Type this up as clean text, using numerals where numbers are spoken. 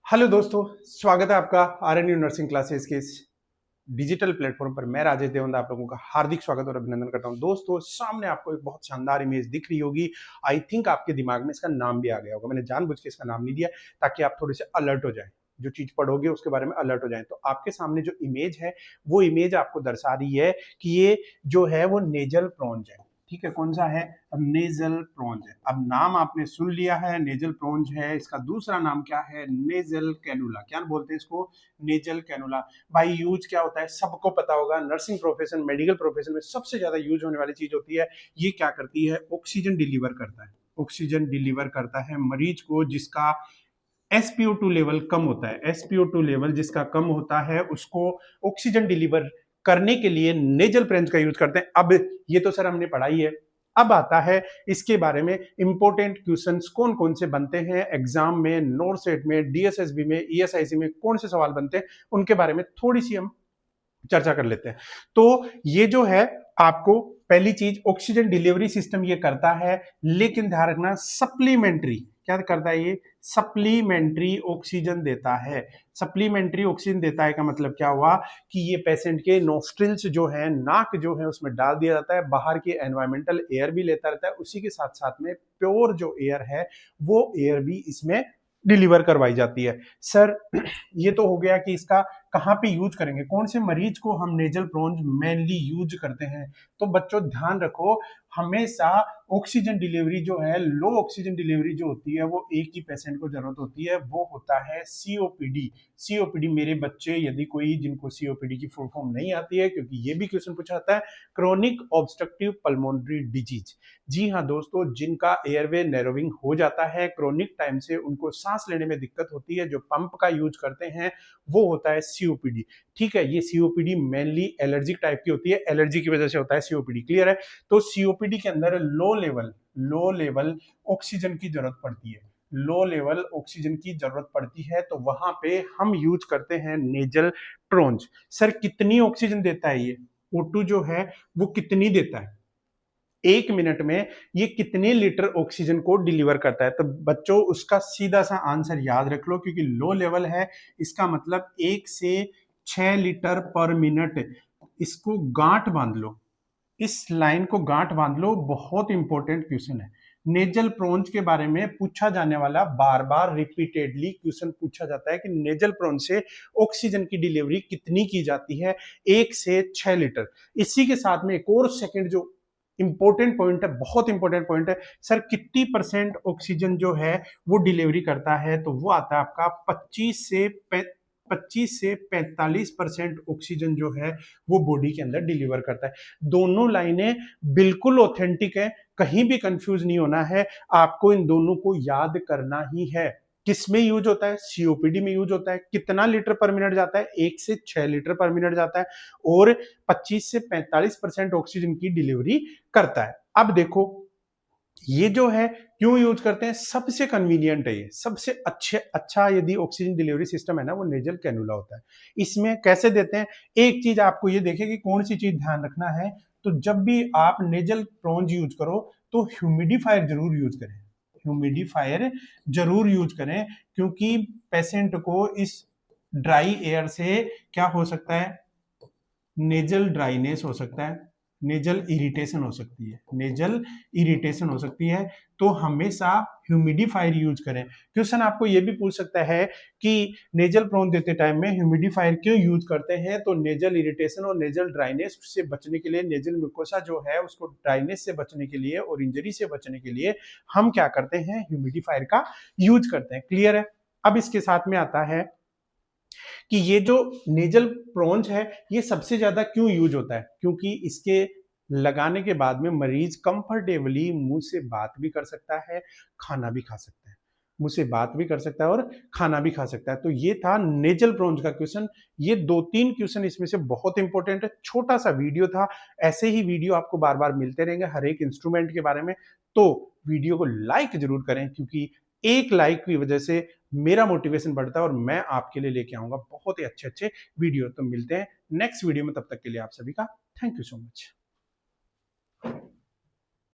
Hello दोस्तों, स्वागत है आपका आरएनयू नर्सिंग क्लासेस के इस डिजिटल प्लेटफॉर्म पर। मैं राजेश देवंदा आप लोगों का हार्दिक स्वागत और अभिनंदन करता हूं। दोस्तों, सामने आपको एक बहुत शानदार इमेज दिख रही होगी। आई थिंक आपके दिमाग में इसका नाम भी आ गया होगा। मैंने जानबूझ के इसका नाम नहीं दिया ताकि आप थोड़े से अलर्ट हो जाएं, जो चीज पढ़ोगे उसके बारे में अलर्ट हो जाएं। तो आपके सामने जो इमेज है वो इमेज आपको दर्शा रही है कि ये जो है वो नेजल प्रोन्ज है। ठीक है, कौन सा है? नेजल प्रोन्ज है। अब नाम आपने सुन लिया है, नेजल प्रोन्ज है। इसका दूसरा नाम क्या है? Nasal cannula. क्या बोलते हैं इसको? Nasal cannula. भाई यूज क्या होता है सबको पता होगा। नर्सिंग प्रोफेशन, मेडिकल प्रोफेशन में सबसे ज्यादा यूज होने वाली चीज होती है। ये क्या करती है? ऑक्सीजन डिलीवर करता है। ऑक्सीजन डिलीवर करता है मरीज को जिसका SpO2 लेवल कम होता है। SpO2 लेवल जिसका कम होता है उसको ऑक्सीजन डिलीवर करने के लिए नेजल प्रेंच का यूज करते हैं। अब ये तो सर हमने पढ़ाई है। अब आता है इसके बारे में इंपॉर्टेंट क्वेश्चंस कौन कौन से बनते हैं एग्जाम में, नोरसेट में, DSSB में, ESIC में कौन से सवाल बनते हैं, उनके बारे में थोड़ी सी हम चर्चा कर लेते हैं। तो ये जो है आपको पहली चीज, ऑक्सीजन डिलीवरी सिस्टम ये करता है, लेकिन ध्यान रखना सप्लीमेंट्री क्या करता है? ये सप्लीमेंट्री ऑक्सीजन देता है। सप्लीमेंट्री ऑक्सीजन देता है का मतलब क्या हुआ कि ये पेशेंट के नोस्ट्रिल्स जो है, नाक जो है उसमें डाल दिया जाता है, बाहर की एनवायरमेंटल एयर भी लेता रहता है, उसी के साथ साथ में प्योर जो एयर है वो एयर भी इसमें डिलीवर करवाई जाती है। सर ये तो हो गया कि इसका कहाँ पे यूज करेंगे, कौन से मरीज को हम नेजल प्रोन्ज मेनली यूज करते हैं। तो बच्चों ध्यान रखो, हमेशा ऑक्सीजन डिलीवरी जो है, लो ऑक्सीजन डिलीवरी जो होती है वो एक ही पेशेंट को जरूरत होती है, वो होता है COPD। COPD मेरे बच्चे, यदि कोई जिनको COPD की फुल फॉर्म नहीं आती है, क्योंकि ये भी क्वेश्चन पूछा जाता है, क्रोनिक ऑब्स्ट्रक्टिव पल्मोनरी डिजीज। जी हाँ दोस्तों, जिनका एयरवे नैरोविंग हो जाता है, क्रोनिक टाइम से उनको सांस लेने में दिक्कत होती है, जो पंप का यूज करते हैं, वो होता है COPD। ठीक है, ये COPD मेनली एलर्जिक टाइप की होती है, एलर्जी की वजह से होता है COPD। क्लियर है? तो COPD के अंदर लो लेवल ऑक्सीजन की जरूरत पड़ती है। लो लेवल ऑक्सीजन की जरूरत पड़ती है तो वहां पे हम यूज करते हैं नेजल प्रोन्ज। सर कितनी ऑक्सीजन देता है ये? O2 जो है वो कितनी देता है? 1 मिनट में ये कितने लीटर ऑक्सीजन को डिलीवर करता है? तो बच्चों उसका सीधा सा आंसर याद रख लो, क्योंकि लो लेवल है, इसका मतलब 1 से 6 लीटर पर मिनट। इसको गांठ बांध लो, इस लाइन को गांठ बांध लो, बहुत इंपॉर्टेंट क्वेश्चन है। नेजल प्रोन्स के बारे में पूछा जाने वाला, बार बार रिपीटेडली क्वेश्चन पूछा जाता है कि नेजल प्रोन से ऑक्सीजन की डिलीवरी कितनी की जाती है? 1 से 6 लीटर। इसी के साथ में एक और सेकंड जो इंपॉर्टेंट पॉइंट है, बहुत इंपॉर्टेंट पॉइंट है, सर कितनी परसेंट ऑक्सीजन जो है वो डिलीवरी करता है? तो वो आता है आपका 25 से 45% ऑक्सीजन जो है वो बॉडी के अंदर डिलीवर करता है। दोनों लाइनें बिल्कुल ऑथेंटिक है, कहीं भी कंफ्यूज नहीं होना है, आपको इन दोनों को याद करना ही है। किस में यूज होता है? COPD में यूज होता है। कितना लीटर पर मिनट जाता है? 1 से 6 लीटर पर मिनट जाता है और 25 से 45% ऑक्सीजन की डिलीवरी करता है। अब देखो ये जो है क्यों यूज करते हैं? सबसे कन्वीनियंट है, ये सबसे अच्छा यदि ऑक्सीजन डिलीवरी सिस्टम है ना, वो नेजल कैनुला होता है। इसमें कैसे देते हैं? एक चीज आपको ये देखें कि कौन सी चीज ध्यान रखना है। तो जब भी आप नेजल प्रोन्ज यूज करो तो ह्यूमिडिफायर जरूर यूज करें। ह्यूमिडिफायर जरूर यूज करें, क्योंकि पेशेंट को इस ड्राई एयर से क्या हो सकता है? नेजल ड्राइनेस हो सकता है, नेजल इरिटेशन हो सकती है, नेजल इरिटेशन हो सकती है। तो हमेशा ह्यूमिडिफायर यूज करें। क्वेश्चन आपको ये भी पूछ सकता है कि नेजल प्रोन देते टाइम में ह्यूमिडिफायर क्यों यूज करते हैं? तो नेजल इरिटेशन और नेजल ड्राइनेस से बचने के लिए, नेजल म्यूकोसा जो है उसको ड्राइनेस से बचने के लिए और इंजरी से बचने के लिए हम क्या करते हैं? ह्यूमिडिफायर का यूज करते हैं। क्लियर है? अब इसके साथ में आता है कि ये जो नेजल प्रोन्स है ये सबसे ज्यादा क्यों यूज होता है? क्योंकि इसके लगाने के बाद में मरीज कंफर्टेबली मुंह से बात भी कर सकता है, खाना भी खा सकता है। मुंह से बात भी कर सकता है और खाना भी खा सकता है। तो ये था नेजल प्रोन्स का क्वेश्चन। ये 2-3 क्वेश्चन इसमें से बहुत इंपॉर्टेंट है। छोटा सा वीडियो था, ऐसे ही वीडियो आपको बार बार मिलते रहेंगे हर एक इंस्ट्रूमेंट के बारे में। तो वीडियो को लाइक जरूर करें, क्योंकि एक लाइक की वजह से मेरा मोटिवेशन बढ़ता है और मैं आपके लिए लेके आऊंगा बहुत ही अच्छे अच्छे वीडियो। तो मिलते हैं नेक्स्ट वीडियो में, तब तक के लिए आप सभी का थैंक यू सो मच।